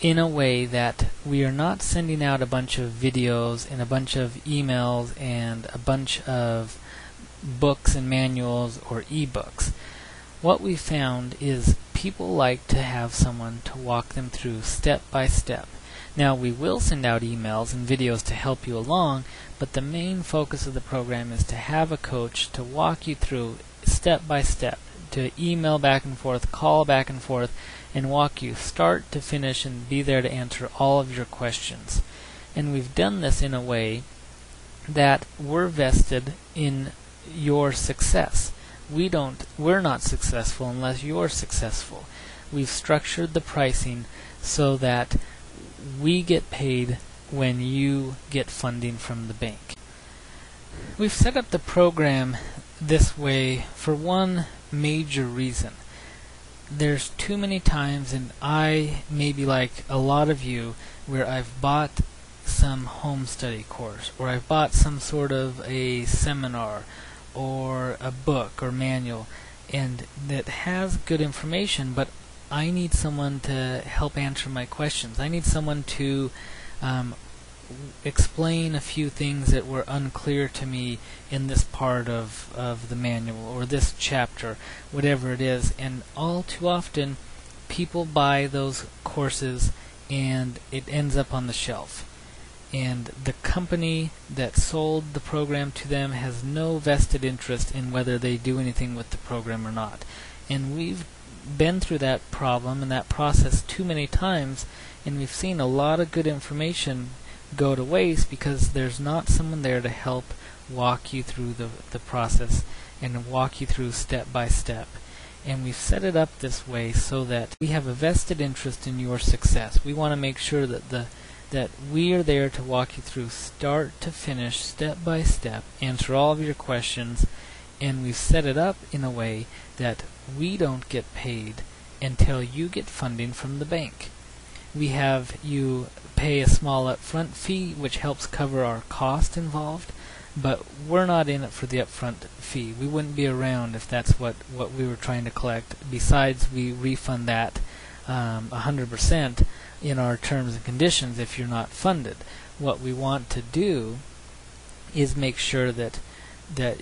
in a way that we are not sending out a bunch of videos and a bunch of emails and a bunch of books and manuals or ebooks. What we found is people like to have someone to walk them through step by step. Now, we will send out emails and videos to help you along, but the main focus of the program is to have a coach to walk you through step by step, to email back and forth, call back and forth, and walk you start to finish and be there to answer all of your questions. And we've done this in a way that we're vested in your success. We're not successful unless you're successful. We've structured the pricing so that we get paid when you get funding from the bank. We've set up the program this way for one major reason. There's too many times, and I may be like a lot of you, where I've bought some home study course, or I've bought some sort of a seminar or a book or manual, and that has good information, but I need someone to help answer my questions. I need someone to explain a few things that were unclear to me in this part of the manual or this chapter, whatever it is. And all too often, people buy those courses and it ends up on the shelf. And the company that sold the program to them has no vested interest in whether they do anything with the program or not. And we've been through that problem and that process too many times, and we've seen a lot of good information go to waste because there's not someone there to help walk you through the process and walk you through step by step. And we've set it up this way so that we have a vested interest in your success. We want to make sure that we are there to walk you through start to finish, step by step, answer all of your questions, and we've set it up in a way that we don't get paid until you get funding from the bank. We have you pay a small upfront fee, which helps cover our cost involved, but we're not in it for the upfront fee. We wouldn't be around if that's what we were trying to collect. Besides, we refund that 100% in our terms and conditions if you're not funded. What we want to do is make sure that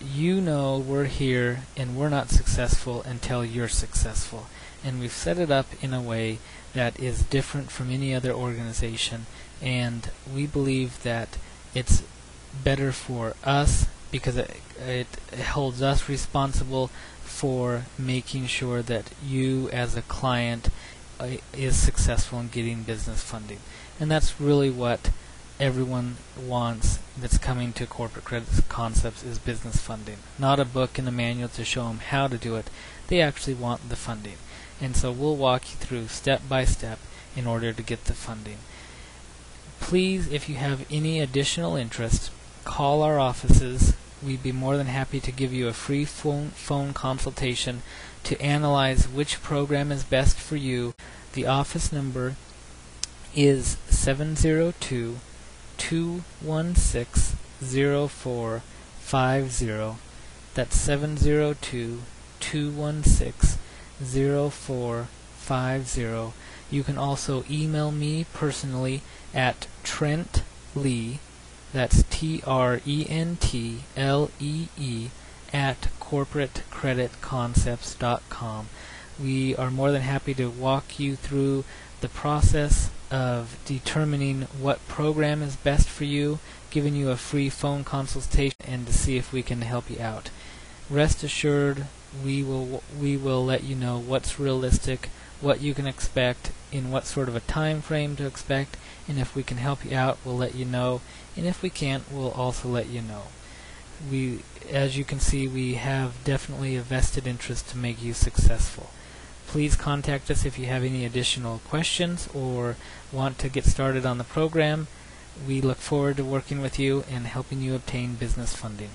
you know we're here and we're not successful until you're successful. And we've set it up in a way that is different from any other organization, and we believe that it's better for us because it holds us responsible for making sure that you as a client is successful in getting business funding. And that's really what everyone wants that's coming to Corporate Credit Concepts, is business funding. Not a book and a manual to show them how to do it. They actually want the funding. And so we'll walk you through step by step in order to get the funding. Please, if you have any additional interest, call our offices we'd be more than happy to give you a free phone consultation to analyze which program is best for you. The office number is 702-216-0450. That's 702-216-0450. You can also email me personally at Trent Lee, that's TRENTLEE, at corporatecreditconcepts.com. We are more than happy to walk you through the process of determining what program is best for you, giving you a free phone consultation, and to see if we can help you out. Rest assured, we will let you know what's realistic, what you can expect, in what sort of a time frame to expect, and if we can help you out, we'll let you know, and if we can't, we'll also let you know. As you can see, we have definitely a vested interest to make you successful. Please contact us if you have any additional questions or want to get started on the program. We look forward to working with you and helping you obtain business funding.